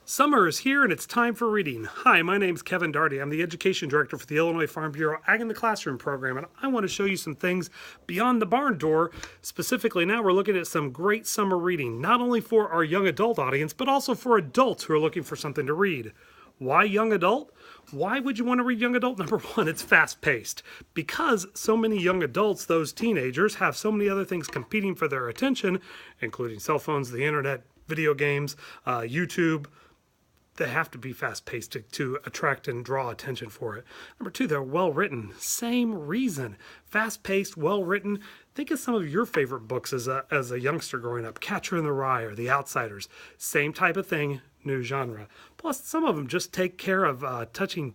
Summer is here and it's time for reading. Hi, my name's Kevin Darty. I'm the Education Director for the Illinois Farm Bureau Ag in the Classroom program, and I want to show you some things beyond the barn door. Specifically, now we're looking at some great summer reading, not only for our young adult audience, but also for adults who are looking for something to read. Why young adult? Why would you want to read young adult? Number one, it's fast-paced. Because so many young adults, those teenagers, have so many other things competing for their attention, including cell phones, the internet, video games, YouTube. They have to be fast-paced to attract and draw attention for it. Number two, they're well-written. Same reason. Fast-paced, well-written. Think of some of your favorite books as a youngster growing up. Catcher in the Rye or The Outsiders. Same type of thing, new genre. Plus, some of them just take care of touchy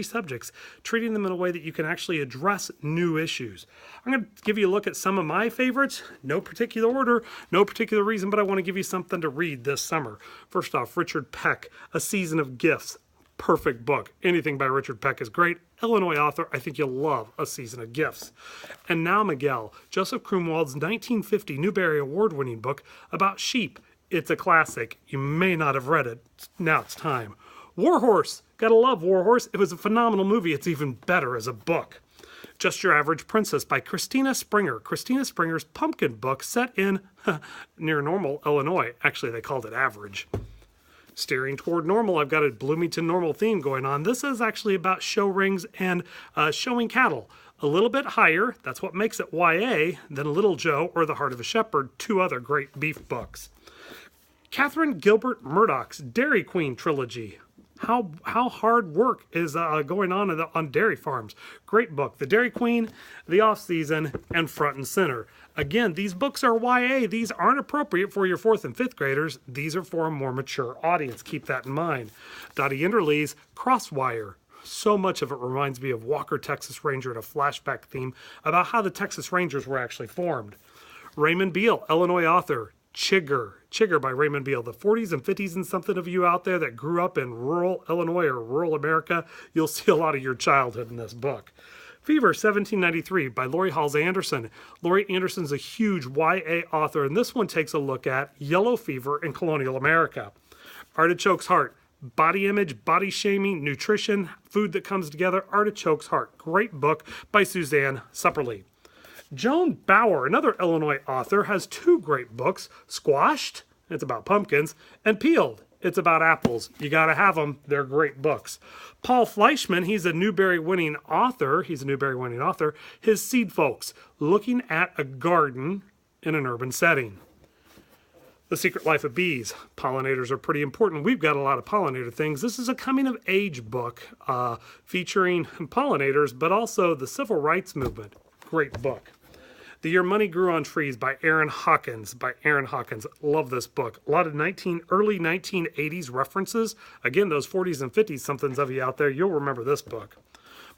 subjects, treating them in a way that you can actually address new issues. I'm going to give you a look at some of my favorites. No particular order, no particular reason, but I want to give you something to read this summer. First off, Richard Peck, A Season of Gifts. Perfect book. Anything by Richard Peck is great. Illinois author, I think you'll love A Season of Gifts. And Now Miguel, Joseph Krumwald's 1950 Newbery Award-winning book about sheep. It's a classic. You may not have read it. Now it's time. Warhorse. Gotta love Warhorse. It was a phenomenal movie. It's even better as a book. Just Your Average Princess by Christina Springer. Christina Springer's pumpkin book set in near Normal, Illinois. Actually, they called it Average. Steering Toward Normal. I've got a Bloomington Normal theme going on. This is actually about show rings and showing cattle. A little bit higher, that's what makes it YA, than Little Joe or The Heart of a Shepherd, two other great beef books. Catherine Gilbert Murdoch's Dairy Queen trilogy. How hard work is going on dairy farms. Great book. The Dairy Queen, The Off-Season, and Front and Center. Again, these books are YA. These aren't appropriate for your 4th and 5th graders. These are for a more mature audience. Keep that in mind. Dottie Enderle's Crosswire. So much of it reminds me of Walker, Texas Ranger, and a flashback theme about how the Texas Rangers were actually formed. Raymond Beal, Illinois author. Chigger by Raymond Beal. The 40s and 50s and something of you out there that grew up in rural Illinois or rural America, you'll see a lot of your childhood in this book. Fever, 1793 by Laurie Halse Anderson. Laurie Anderson's a huge YA author, and this one takes a look at yellow fever in colonial America. Artichoke's Heart. Body image, body shaming, nutrition, food that comes together. Artichoke's Heart. Great book by Suzanne Supperly. Joan Bauer, another Illinois author, has two great books, Squashed, it's about pumpkins, and Peeled, it's about apples. You gotta have them, they're great books. Paul Fleischman, he's a Newbery-winning author. His Seed Folks, looking at a garden in an urban setting. The Secret Life of Bees. Pollinators are pretty important. We've got a lot of pollinator things. This is a coming-of-age book featuring pollinators, but also the civil rights movement. Great book. The Year Money Grew on Trees by Aaron Hawkins. Love this book. A lot of early 1980s references. Again, those 40s and 50s somethings of you out there, you'll remember this book.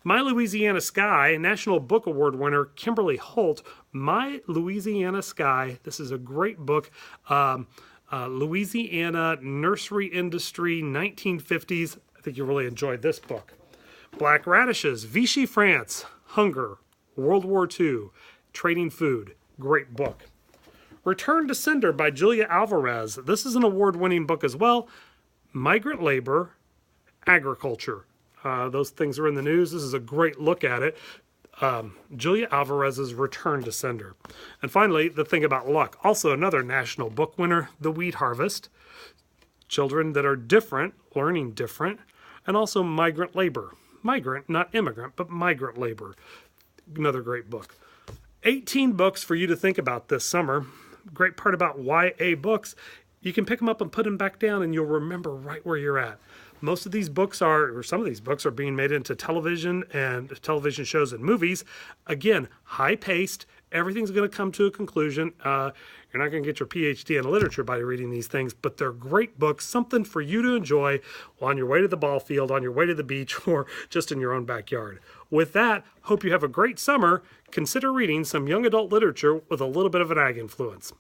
My Louisiana Sky, National Book Award winner Kimberly Holt. My Louisiana Sky. This is a great book. Louisiana nursery industry, 1950s. I think you really enjoyed this book. Black Radishes, Vichy France, Hunger, World War II, Trading Food. Great book. Return to Sender by Julia Alvarez. This is an award-winning book as well. Migrant labor, agriculture. Those things are in the news. This is a great look at it. Julia Alvarez's Return to Sender. And finally, The Thing About Luck. Also another national book winner, The Wheat Harvest. Children that are different, learning different. And also migrant labor. Migrant, not immigrant, but migrant labor. Another great book. 18 books for you to think about this summer. Great part about YA books, you can pick them up and put them back down and you'll remember right where you're at. Most of these books some of these books are being made into television and television shows and movies. Again, high-paced. Everything's going to come to a conclusion. You're not going to get your PhD in literature by reading these things, but they're great books, something for you to enjoy on your way to the ball field, on your way to the beach, or just in your own backyard. With that, hope you have a great summer. Consider reading some young adult literature with a little bit of an ag influence.